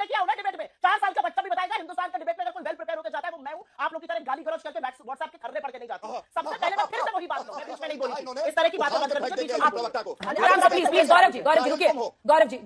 लेके आओ ना डिबेट में। 4 साल का बच्चा भी बताएगा हिंदुस्तान का डिबेट में अगर कोई वेल प्रिपेयर होकर जाता है वो मैं हूं। आप लोग की तरह गाली गलौज करके व्हाट्सएप के खर्रे पढ़ के नहीं जाता हूं। सबसे पहले मैं फिर से वही बात कहूं, मैं बीच में नहीं बोली थी। इस तरह की बातें बंद कर दीजिए। आराम से प्लीज प्लीज गौरव जी रुकिए। गौरव जी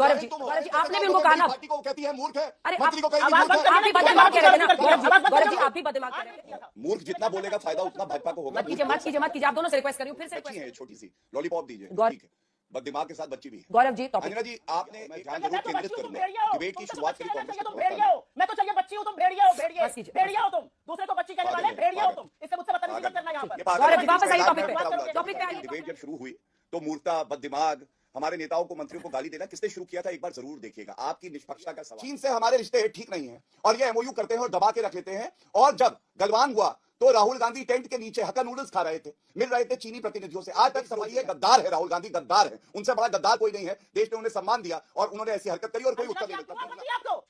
आपने भी उनको कहा ना, पार्टी को कहती है मूर्ख है, अरे मंत्री को कहेगी आप मूर्ख है। भी बददिमाग कह रहे थे ना गौरव जी, आप भी बददिमाग कह रहे थे। मूर्ख जितना बोलेगा फायदा उतना भाजपा को होगा। मत कीजिए, आप दोनों से रिक्वेस्ट कर रही हूं, फिर से बच्ची है छोटी सी, लॉलीपॉप दीजिए, गौरव- ठीक है, बस दिमाग के साथ बच्ची भी है। गौरव जी टॉपिक अंजना जी आपने मैं ध्यान जरूर केंद्रित करूंगा। डिबेट की शुरुआत करी कांग्रेस तुम भेड़िए हो, मैं तो चाहिए बच्ची हूं, तुम भेड़िए हो, भेड़िए हो तुम, दूसरे को बच्ची कहने वाले भेड़िए हो तुम। इससे मुझसे बदतमीजी मत करना यहां पर। गौरव जी वापस आइए टॉपिक पे आइए। डिबेट जब शुरू हुई तो मूर्खता, बददिमाग, हमारे नेताओं को, मंत्रियों को गाली देना किसने शुरू किया था एक बार जरूर देखिएगा। आपकी निष्पक्षता का सवाल। चीन से हमारे रिश्ते ठीक नहीं है और ये एमओयू करते हैं और दबा के रख लेते हैं। और जब गलवान हुआ तो राहुल गांधी टेंट के नीचे हक्का नूडल्स खा रहे थे, मिल रहे थे चीनी प्रतिनिधियों से। आज तक समझिए गद्दार है राहुल गांधी, गद्दार है। उनसे बड़ा गद्दार कोई नहीं है। देश ने उन्हें सम्मान दिया और उन्होंने ऐसी हरकत करी और कोई उत्तर नहीं देता।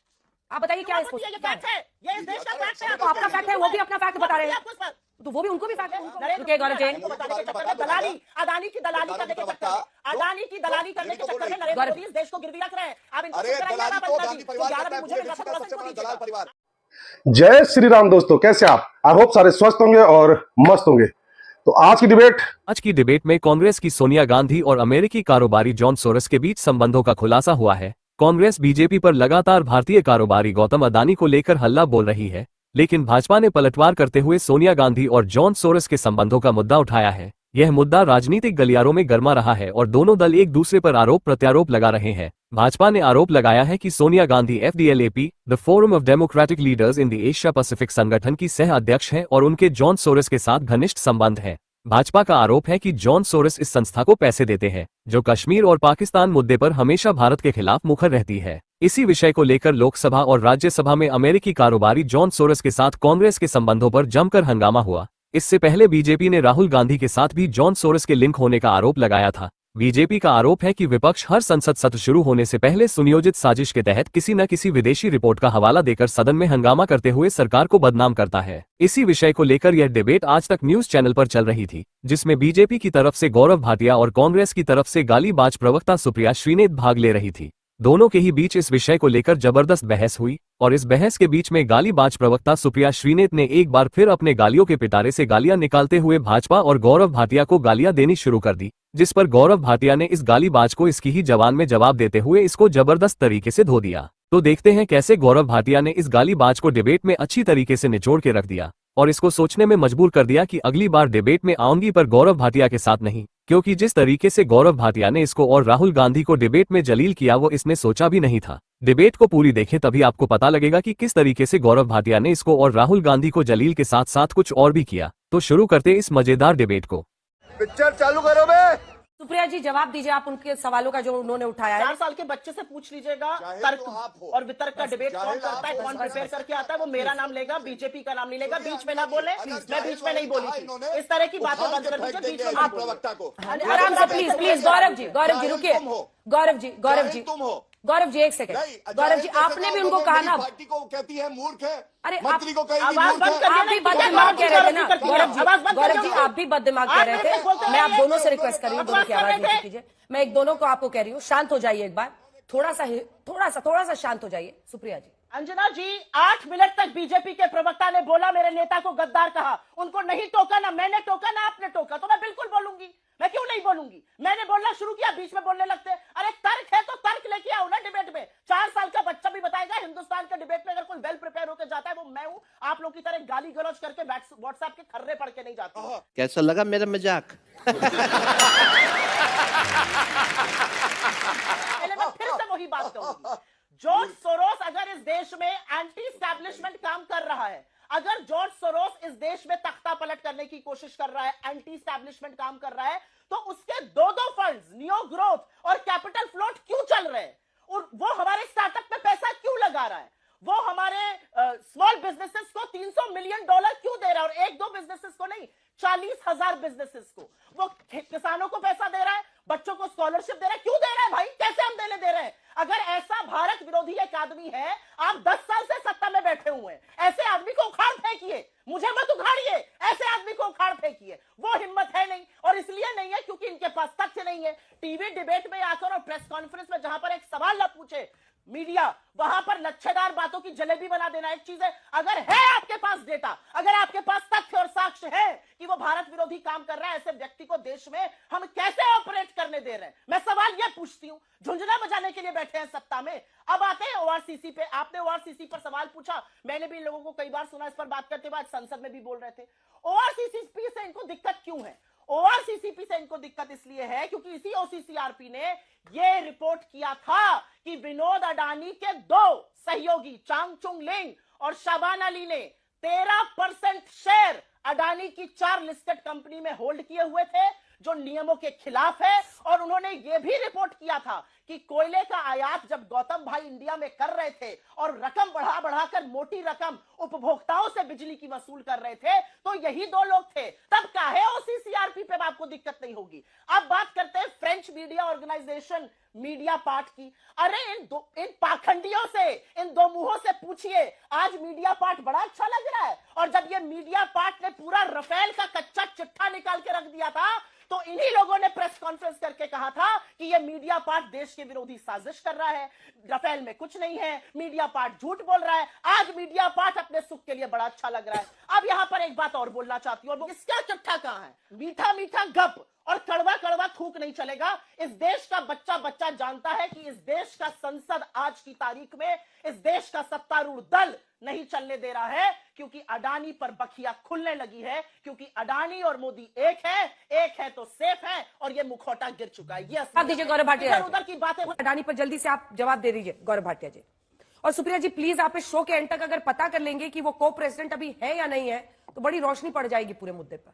आप बताइए क्या है इसको, ये फैक्ट है, ये इस देश का फैक्ट है। तो आपका फैक्ट है, वो भी अपना फैक्ट बता रहे हैं, तो वो भी उनको भी फैक्ट है। रुकिए गौरव जी, दलाली, अदानी की दलाली करने के चक्कर में, अदानी की दलाली करने के चक्कर में नरेंद्र मोदी इस देश को गिरवी रख रहे हैं। आप इनको अरे दलाली तो गांधी परिवार करता है, पूरे विश्व का सबसे बड़ा दलाल परिवार। जय श्री राम दोस्तों, कैसे आप? आई होप सारे स्वस्थ होंगे और मस्त होंगे। तो आज की डिबेट में कांग्रेस की सोनिया गांधी और अमेरिकी कारोबारी जॉन सोरस के बीच संबंधों का खुलासा हुआ है। कांग्रेस बीजेपी पर लगातार भारतीय कारोबारी गौतम अदानी को लेकर हल्ला बोल रही है, लेकिन भाजपा ने पलटवार करते हुए सोनिया गांधी और जॉन सोरस के संबंधों का मुद्दा उठाया है। यह मुद्दा राजनीतिक गलियारों में गर्मा रहा है और दोनों दल एक दूसरे पर आरोप प्रत्यारोप लगा रहे हैं। भाजपा ने आरोप लगाया है कि Sonia Gandhi FDLAP, the forum of democratic leaders in the Asia Pacific संगठन की सह अध्यक्ष हैं और उनके जॉन सोरस के साथ घनिष्ठ संबंध है। भाजपा का आरोप है कि जॉन सोरस इस संस्था को पैसे देते हैं, जो कश्मीर और पाकिस्तान मुद्दे पर हमेशा भारत के खिलाफ मुखर रहती है। इसी विषय को लेकर लोकसभा और राज्यसभा में अमेरिकी कारोबारी जॉन सोरस के साथ कांग्रेस के संबंधों पर जमकर हंगामा हुआ। इससे पहले बीजेपी ने राहुल गांधी के साथ भी जॉन सोरस के लिंक होने का आरोप लगाया था। बीजेपी का आरोप है कि विपक्ष हर संसद सत्र शुरू होने से पहले सुनियोजित साजिश के तहत किसी न किसी विदेशी रिपोर्ट का हवाला देकर सदन में हंगामा करते हुए सरकार को बदनाम करता है। इसी विषय को लेकर यह डिबेट आज तक न्यूज चैनल पर चल रही थी, जिसमें बीजेपी की तरफ से गौरव भाटिया और कांग्रेस की तरफ से गालीबाज प्रवक्ता सुप्रिया श्रीनेत भाग ले रही थी। दोनों के ही बीच इस विषय को लेकर जबरदस्त बहस हुई और इस बहस के बीच में गालीबाज प्रवक्ता सुप्रिया श्रीनेत ने एक बार फिर अपने गालियों के पिटारे से गालियां निकालते हुए भाजपा और गौरव भाटिया को गालियां देनी शुरू कर दी, जिस पर गौरव भाटिया ने इस गालीबाज को इसकी ही जबान में जवाब देते हुए इसको जबरदस्त तरीके से धो दिया। तो देखते हैं कैसे गौरव भाटिया ने इस गालीबाज को डिबेट में अच्छी तरीके से निचोड़ के रख दिया और इसको सोचने में मजबूर कर दिया कि अगली बार डिबेट में आऊंगी पर गौरव भाटिया के साथ नहीं, क्योंकि जिस तरीके से गौरव भाटिया ने इसको और राहुल गांधी को डिबेट में जलील किया वो इसने सोचा भी नहीं था। डिबेट को पूरी देखें तभी आपको पता लगेगा कि किस तरीके से गौरव भाटिया ने इसको और राहुल गांधी को जलील के साथ साथ कुछ और भी किया। तो शुरू करते इस मजेदार डिबेट को। पिक्चर चालू करो बे। सुप्रिया जी जवाब दीजिए आप उनके सवालों का जो उन्होंने उठाया है। 4 साल के बच्चे से पूछ लीजिएगा, तर्क और वितर्क का डिबेट कौन करता है, कौन प्रिपेयर करके आता है, वो मेरा नाम लेगा, बीजेपी का नाम नहीं लेगा। बीच में ना बोले, मैं बीच में नहीं बोली थी। इस तरह की बातें बंद कर दीजिए बीच में। आराम से प्लीज गौरव जी रुकिए। गौरव जी एक सेकंड। गौरव जी आपने भी उनको कहा ना, पार्टी को कहती है मूर्ख है, अरे मंत्री को कहेगी आवाज मूर्ख बंद है। आप भी बददिमाग कह रहे थे ना गौरव जी आप भी बददिमाग कह रहे थे। मैं आप दोनों से रिक्वेस्ट कर रही हूँ, दोनों की आवाज नीचे कीजिए। मैं एक दोनों को आपको कह रही हूँ, शांत हो जाइए एक बार, थोड़ा सा शांत हो जाइए। सुप्रिया जी। अंजना जी 8 मिनट तक बीजेपी के प्रवक्ता ने बोला, मेरे नेता को गद्दार कहा। उनको नहीं टोका, ना मैंने टोका ना आपने टोका, तो मैं बिल्कुल बोलूंगी। मैं क्यों नहीं बोलूंगी? मैंने बोलना शुरू किया, बीच में बोलने लगते। अरे तर्क है तो तर्क लेके आओ ना डिबेट में। 4 साल का बच्चा भी बताएगा हिंदुस्तान के डिबेट में अगर कोई वेल प्रिपेयर होकर जाता है वो मैं हूं। आप लोग की तरह गाली गलौज करके व्हाट्सएप के खर्रे पढ़ के नहीं जाता हूं। कैसा लगा मेरा मजाक? पहले मैं फिर से वही बात कहूंगी। जॉर्ज सोरोस अगर इस देश में एंटी एस्टैब्लिशमेंट काम कर रहा है, अगर जॉर्ज सोरोस इस देश में तख्ता पलट करने की कोशिश कर रहा है, एंटी एस्टैब्लिशमेंट काम कर रहा है, तो उसके दो फंड्स नियो ग्रोथ और कैपिटल फ्लोट क्यों चल रहे हैं? और वो हमारे स्टार्टअप पे पैसा क्यों लगा रहा है? वो हमारे स्मॉल बिजनेसेस को $300 मिलियन क्यों दे रहा है? और 1-2 बिजनेसेस को नहीं, 40,000 बिजनेसेस को। वो किसानों को पैसा दे रहा है, बच्चों को स्कॉलरशिप दे रहा है। क्यों दे रहा है भाई? कैसे हम देने दे रहे हैं? अगर ऐसा भारत विरोधी एक आदमी है, आप 10 साल से सत्ता में बैठे हुए हैं, ऐसे आदमी को उखाड़ फेंकिए। मुझे मत उखाड़िए, ऐसे आदमी को उखाड़ फेंकिए। वो हिम्मत है नहीं, और इसलिए नहीं है क्योंकि इनके पास तथ्य नहीं है। टीवी डिबेट में आकर और प्रेस कॉन्फ्रेंस में जहां पर एक सवाल ना पूछे, मीडिया, वहां पर लच्छेदार बातों की जलेबी बना देना एक चीज है। अगर है आपके पास डेटा, अगर आपके पास तथ्य और साक्ष्य है कि वो भारत विरोधी काम कर रहा है, ऐसे व्यक्ति को देश में हम कैसे ऑपरेट करने दे रहे हैं? मैं सवाल यह पूछती हूं। झुंझुना बजाने के लिए बैठे हैं सत्ता में। अब आते हैं ओआरसीसी पे। आपने ओआरसीसी पर सवाल पूछा, मैंने भी इन लोगों को कई बार सुना इस पर बात करते हुए, आज संसद में भी बोल रहे थे। ओआरसीसी से इनको दिक्कत क्यों है? ओआरसीसीपी से इनको दिक्कत इसलिए है क्योंकि इसी ओसीसीआरपी ने यह रिपोर्ट किया था कि विनोद अडानी के 2 सहयोगी चांगचुंग लिंग और शाबाना अली ने 13% शेयर अडानी की 4 लिस्टेड कंपनी में होल्ड किए हुए थे, जो नियमों के खिलाफ है। और उन्होंने यह भी रिपोर्ट किया था कि कोयले का आयात जब गौतम भाई इंडिया में कर रहे थे और रकम बढ़ा बढ़ाकर मोटी रकम उपभोक्ताओं से बिजली की वसूल कर रहे थे, तो यही 2 लोग थे। तब काहे ओसीसीआरपी पे आपको दिक्कत नहीं होगी? अब बात करते हैं French media organisation media part की। अरे इन पाखंडियों से, इन 2 मुंहों से पूछिए, आज मीडिया पार्ट बड़ा अच्छा लग रहा है। और जब ये मीडिया पार्ट ने पूरा रफेल का कच्चा चिट्ठा निकाल के रख दिया था, तो इन्हीं लोगों ने प्रेस कॉन्फ्रेंस करके कहा था कि ये मीडिया पार्ट देश के विरोधी साजिश कर रहा है, रफेल में कुछ नहीं है, मीडिया पार्ट झूठ बोल रहा है। आज मीडिया पार्ट अपने सुख के लिए बड़ा अच्छा लग रहा है। अब यहां पर एक बात और बोलना चाहती हूं, इसका चिट्ठा कहां है? मीठा मीठा गप और कड़वा कड़वा थूक नहीं चलेगा। इस देश का बच्चा बच्चा जानता है कि इस देश का संसद आज की तारीख में इस देश का सत्तारूढ़ दल नहीं चलने दे रहा है, क्योंकि अडानी पर बखिया खुलने लगी है। क्योंकि अडानी और मोदी एक है तो सेफ है, और ये मुखौटा गिर चुका है। ये आप दीजिए गौरव भाटिया, उधर की बातें। अडानी पर जल्दी से आप जवाब दे दीजिए गौरव भाटिया जी। और सुप्रिया जी प्लीज आप इस शो के एंड तक अगर पता कर लेंगे कि वो को प्रेसिडेंट अभी है या नहीं है, तो बड़ी रोशनी पड़ जाएगी पूरे मुद्दे पर।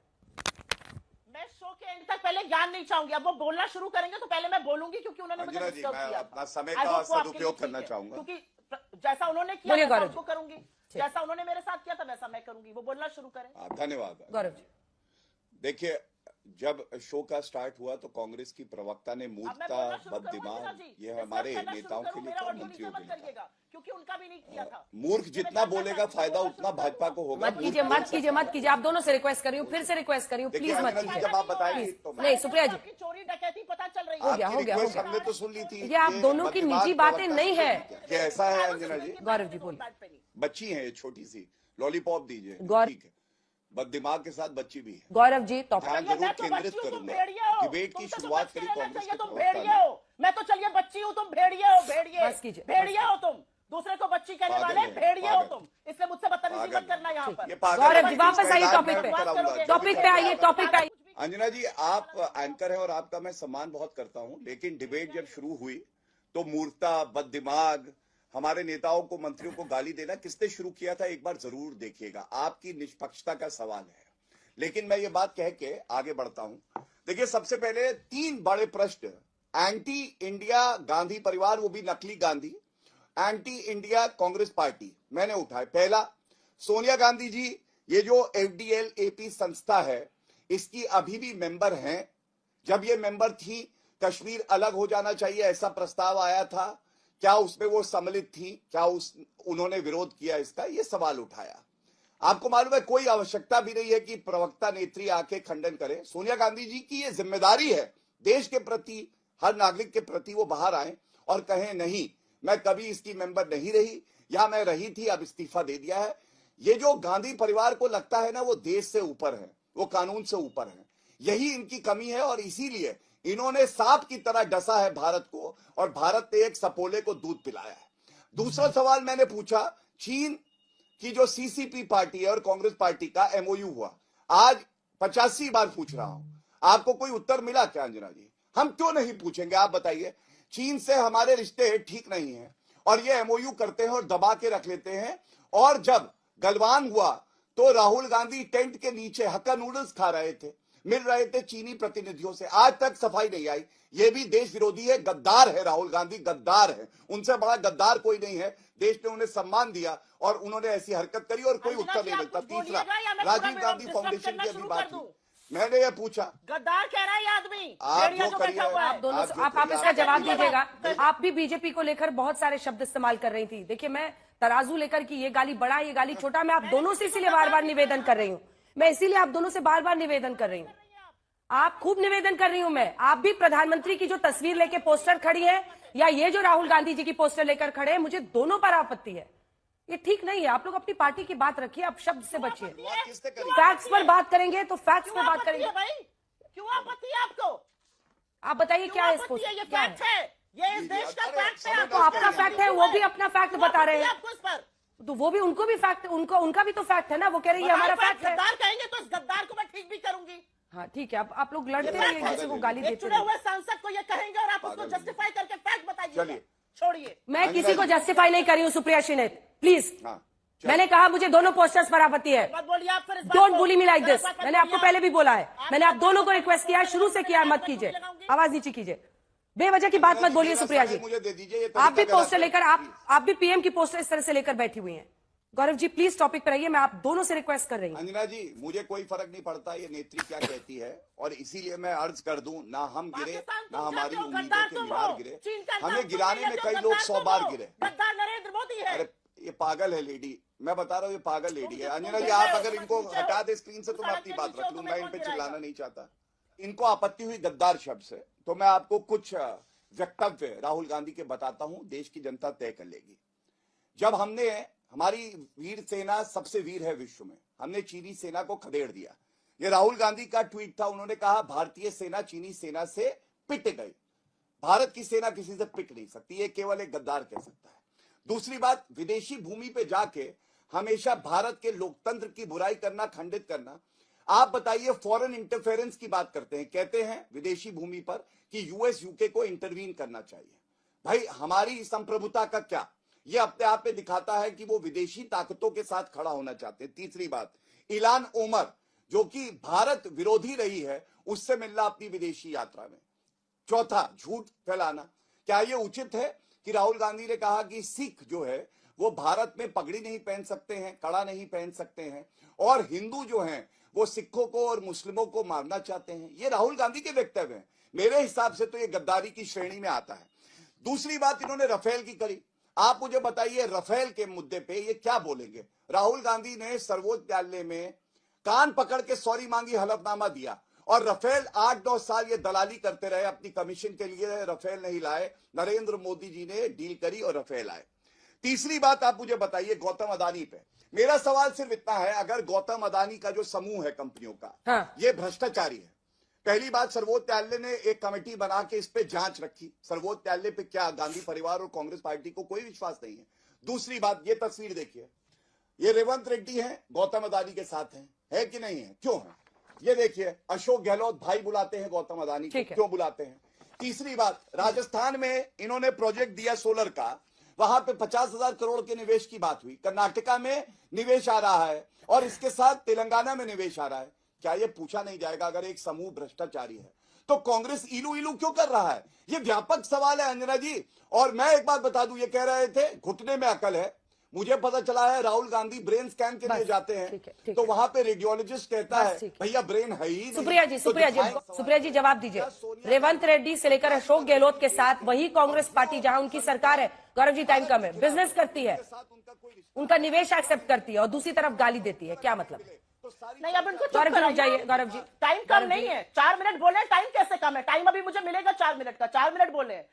मैं शो के एंड तक पहले ज्ञान नहीं चाहूंगी। अब वो बोलना शुरू करेंगे तो पहले मैं बोलूंगी, क्योंकि उन्होंने मुझे डिस्टर्ब किया। अपना समय का सदुपयोग करना चाहूंगा, क्योंकि जैसा उन्होंने किया बोलिए वैसा गौरव उनको करूंगी, जैसा उन्होंने मेरे साथ किया था वैसा मैं करूंगी। वो बोलना शुरू करें। धन्यवाद गौरव जी। देखिए, जब शो का स्टार्ट हुआ तो कांग्रेस की प्रवक्ता ने मूर्खता, बददिमाग, ये हमारे नेताओं के लिए था, मंत्रियों के लिए था। क्योंकि उनका भी नहीं किया था। मूर्ख जितना बोलेगा फायदा उतना भाजपा को होगा। मत कीजिए। आप दोनों से रिक्वेस्ट कर रही हूँ, फिर से रिक्वेस्ट कर रही हूँ, प्लीज मत कीजिए। जब आप बताएंगे तो नहीं सुप्रिया जी, चोरी डकैती पता चल रही हो गया। हमने तो सुन ली थी। ये आप दोनों की निजी बातें नहीं है। क्या ऐसा है अंजना जी? गौरव जी बोलिए। बच्ची है छोटी सी, लॉलीपॉप दीजिए। ठीक है, बददिमाग के साथ बच्ची भी है। गौरव जी ध्यान जरूर केंद्रित करूंगा। डिबेट की शुरुआत करी कांग्रेस के तुम भेड़िए हो। मैं तो चलिए बच्ची हूँ, तुम भेड़िए हो। भेड़िए हो तुम, दूसरे को बच्ची कहने वाले भेड़िए हो तुम। इसलिए मुझसे बदतमीजी मत करना यहाँ पर। गौरव जी वापस आइए टॉपिक पे आइए। अंजना जी, आप एंकर हैं और आपका मैं सम्मान बहुत करता हूं, लेकिन डिबेट जब शुरू हुई तो मूर्खता, बददिमाग, हमारे नेताओं को, मंत्रियों को गाली देना किसने शुरू किया था एक बार जरूर देखिएगा। आपकी निष्पक्षता का सवाल है। लेकिन मैं ये बात कह के आगे बढ़ता हूं। देखिए, सबसे पहले 3 बड़े प्रश्न एंटी इंडिया गांधी परिवार, वो भी नकली Gandhi, anti India Congress party मैंने उठाए। पहला, सोनिया गांधी जी, ये जो FDL-AP संस्था है, इसकी अभी भी मेंबर हैं। जब ये मेंबर थी, कश्मीर अलग हो जाना चाहिए ऐसा प्रस्ताव आया था, क्या उसमें वो सम्मिलित थी? क्या उन्होंने विरोध किया इसका? ये सवाल उठाया। आपको मालूम है, कोई आवश्यकता भी नहीं है कि प्रवक्ता नेत्री आके खंडन करे। सोनिया गांधी जी की ये जिम्मेदारी है देश के प्रति, हर नागरिक के प्रति वो बाहर आए और कहें नहीं, मैं कभी इसकी मेंबर नहीं रही, या मैं रही थी अब इस्तीफा दे दिया है। ये जो गांधी परिवार को लगता है ना, वो देश से ऊपर है, वो कानून से ऊपर है। यही इनकी कमी है, और इसीलिए इन्होंने सांप की तरह डसा है भारत को, और भारत ने एक सपोले को दूध पिलाया है। दूसरा सवाल मैंने पूछा, चीन की जो CCP पार्टी है और कांग्रेस पार्टी का MOU हुआ, आज 85 बार पूछ रहा हूं, आपको कोई उत्तर मिला क्या अंजना जी? हम क्यों नहीं पूछेंगे, आप बताइए। चीन से हमारे रिश्ते ठीक नहीं है, और ये MOU करते हैं और दबा के रख लेते हैं। और जब गलवान हुआ तो राहुल गांधी टेंट के नीचे हक्का नूडल्स खा रहे थे, मिल रहे थे चीनी प्रतिनिधियों से, आज तक सफाई नहीं आई। ये भी देश विरोधी है, गद्दार है राहुल गांधी, गद्दार है। उनसे बड़ा गद्दार कोई नहीं है। देश ने उन्हें सम्मान दिया और उन्होंने ऐसी हरकत करी और कोई उत्तर नहीं मिलता। तीसरा, राजीव गांधी फाउंडेशन की अभी बात हुई, मैंने ये पूछा, गद्दार कह रहा है ये आदमी। आप जो करिए, आप दोनों आप इसका जवाब दीजिएगा। आप भी बीजेपी को लेकर बहुत सारे शब्द इस्तेमाल कर रही थी। देखिए, मैं तराजू लेकर कि ये गाली बड़ा, ये गाली छोटा, मैं आप दोनों से इसीलिए बार बार निवेदन कर रही हूँ। मैं इसीलिए आप दोनों से बार बार निवेदन कर रही हूँ। आप खूब निवेदन कर रही हूं मैं। आप भी प्रधानमंत्री की जो तस्वीर लेके पोस्टर खड़ी है, या ये जो राहुल गांधी जी की पोस्टर लेकर खड़े हैं, मुझे दोनों पर आपत्ति है। ये ठीक नहीं है। आप लोग अपनी पार्टी की बात रखिए, आप शब्द से बचिए। फैक्ट्स पर बात करेंगे तो फैक्ट्स पर बात करेंगे। क्यों आपत्ति है आपको? आप बताइए क्या है इस पोस्टर? ये फैक्ट है, ये इस देश का फैक्ट है। तो आपका फैक्ट है, वो भी अपना फैक्ट बता रहे हैं आपको इस पर, तो वो भी, उनको भी फैक्ट, उनका भी तो फैक्ट है ना। वो कह रही है हमारा फैक्ट है। गद्दार कहेंगे तो इस गद्दार को मैं ठीक भी करूंगी। हाँ ठीक है, आप लोग लड़ते रहिए, एक दूसरे को गाली देते चुने हुए सांसद को ये कहेंगे और आप उसको जस्टिफाई करके फैक्ट बताइए। छोड़िए, मैं किसी को जस्टिफाई नहीं कर रही हूँ सुप्रिया शिनेत, प्लीज। मैंने कहा मुझे दोनों पोस्टर्स पर आपत्ति है। मत बोलिए आप फिर। Don't bully me like this. मैंने आपको पहले भी बोला है, मैंने आप दोनों को रिक्वेस्ट किया है, शुरू से किया है, मत कीजिए, आवाज नीचे कीजिए, बेवजह की बात मत बोलिए सुप्रिया जी। मुझे दे दीजिए। आप भी पोस्टर लेकर, आप भी पीएम की पोस्टर इस तरह से लेकर बैठी हुई हैं। गौरव जी प्लीज टॉपिक पर आइए, मैं आप दोनों से रिक्वेस्ट कर रही हूँ। अंजना जी, मुझे कोई फर्क नहीं पड़ता ये नेत्री क्या कहती है, और इसीलिए मैं अर्ज कर दूं, ना हम गिरे ना हमारी उम्मीदों के मीनार गिरे। हमें गिराने में कई लोग 100 बार गिरे। गद्दार नरेंद्र मोदी है। अरे ये पागल है लेडी, मैं बता रहा हूँ ये पागल लेडी है। अंजना जी आप अगर इनको हटा दे स्क्रीन से तो मैं अपनी बात रख लूं, मैं इन पे चिल्लाना नहीं चाहता। इनको आपत्ति हुई गद्दार शब्द से, तो मैं आपको कुछ वक्तव्य राहुल गांधी के बताता हूं, देश की जनता तय कर लेगी। जब हमने, हमारी वीर सेना सबसे वीर है विश्व में, हमने चीनी सेना को खदेड़ दिया। ये राहुल गांधी का ट्वीट था, उन्होंने कहा भारतीय सेना चीनी सेना से पिट गई। भारत की सेना किसी से पिट नहीं सकती, ये केवल एक गद्दार कह सकता है। दूसरी बात, विदेशी भूमि पे जाके हमेशा भारत के लोकतंत्र की बुराई करना, खंडित करना। आप बताइए, फॉरेन इंटरफेरेंस की बात करते हैं, कहते हैं विदेशी भूमि पर कि यूएस यूके को इंटरवीन करना चाहिए। भाई हमारी संप्रभुता का क्या, ये अपने आप में दिखाता है कि वो विदेशी ताकतों के साथ खड़ा होना चाहते हैं। तीसरी बात, इलान ओमर जो कि भारत विरोधी रही है, उससे मिलना अपनी विदेशी यात्रा में। चौथा, झूठ फैलाना। क्या ये उचित है कि राहुल गांधी ने कहा कि सिख जो है वो भारत में पगड़ी नहीं पहन सकते हैं, कड़ा नहीं पहन सकते हैं, और हिंदू जो हैं वो सिखों को और मुस्लिमों को मारना चाहते हैं। ये राहुल गांधी के वक्तव्य हैं। मेरे हिसाब से तो ये गद्दारी की श्रेणी में आता है। दूसरी बात, इन्होंने राफेल की करी। आप मुझे बताइए राफेल के मुद्दे पे ये क्या बोलेंगे। राहुल गांधी ने सर्वोच्च न्यायालय में कान पकड़ के सॉरी मांगी, हलफनामा दिया, और राफेल 8-9 साल ये दलाली करते रहे अपनी कमीशन के लिए, राफेल नहीं लाए। नरेंद्र मोदी जी ने डील करी और राफेल आए। तीसरी बात, आप मुझे बताइए गौतम अदानी पे। मेरा सवाल सिर्फ इतना है, अगर गौतम अदानी का जो समूह है कंपनियों का, हाँ। ये भ्रष्टाचारी है। पहली बात, सर्वोच्च न्यायालय ने एक कमेटी बना के इस पे जांच रखी। सर्वोच्च न्यायालय पे क्या गांधी परिवार और कांग्रेस पार्टी को कोई विश्वास नहीं है। दूसरी बात, ये तस्वीर देखिए, ये रेवंत रेड्डी है, गौतम अदानी के साथ है कि नहीं है? क्यों है? ये देखिए, अशोक गहलोत भाई बुलाते हैं गौतम अदानी को, क्यों बुलाते हैं? तीसरी बात, राजस्थान में इन्होंने प्रोजेक्ट दिया सोलर का, वहां पे 50,000 करोड़ के निवेश की बात हुई। कर्नाटका में निवेश आ रहा है और इसके साथ तेलंगाना में निवेश आ रहा है। क्या ये पूछा नहीं जाएगा, अगर एक समूह भ्रष्टाचारी है तो कांग्रेस इलू इलू क्यों कर रहा है? ये व्यापक सवाल है अंजना जी। और मैं एक बात बता दूं, ये कह रहे थे घुटने में अकल है। मुझे पता चला है राहुल गांधी ब्रेन स्कैन के लिए जाते हैं, तो वहां पे रेडियोलॉजिस्ट कहता है भैया ब्रेन है ही नहीं। सुप्रिया जी जवाब दीजिए। रेवंत रेड्डी से लेकर अशोक गहलोत के साथ वही कांग्रेस पार्टी जहां उनकी सरकार है, गौरव जी टाइम कम है, बिजनेस करती है, उनका निवेश एक्सेप्ट करती है और दूसरी तरफ गाली देती है, क्या मतलब? नहीं, अब इनको गौरव जी रुक जाइए। गौरव जी टाइम कम नहीं है, 4 मिनट बोले, टाइम कैसे कम है? टाइम अभी मुझे मिलेगा 4 मिनट का, 4 मिनट बोले।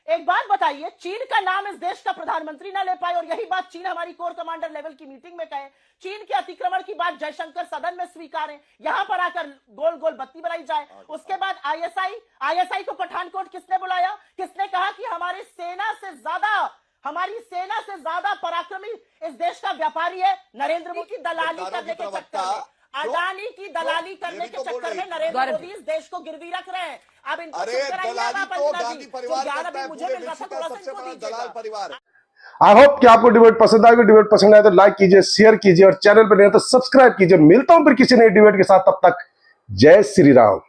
एक बात बताइए, चीन का नाम इस देश का प्रधानमंत्री ना ले पाए, और यही बात चीन हमारी कोर कमांडर लेवल की मीटिंग में कहे। चीन के अतिक्रमण की बात जयशंकर सदन में स्वीकारें, यहां पर आकर गोल गोल बत्ती बनाई जाए। उसके बाद आईएसआई को पठानकोट किसने बुलाया? किसने कहा कि हमारी सेना से ज्यादा पराक्रमी इस देश का व्यापारी है? नरेंद्र मोदी की दलाली करने के चक्कर में, अडानी की दलाली करने के चक्कर में नरेंद्र मोदी इस देश को गिरवी रख रहे हैं। अब इनको अरे दलाली तो गांधी परिवार करता है, पूरे विश्व का सबसे बड़ा दलाल परिवार। आई होप कि आपको डिबेट पसंद आएगी। डिबेट पसंद आए तो लाइक कीजिए, शेयर कीजिए और चैनल पर नहीं तो सब्सक्राइब कीजिए। मिलता हूं फिर किसी नए डिबेट के साथ, तब तक जय श्री राम।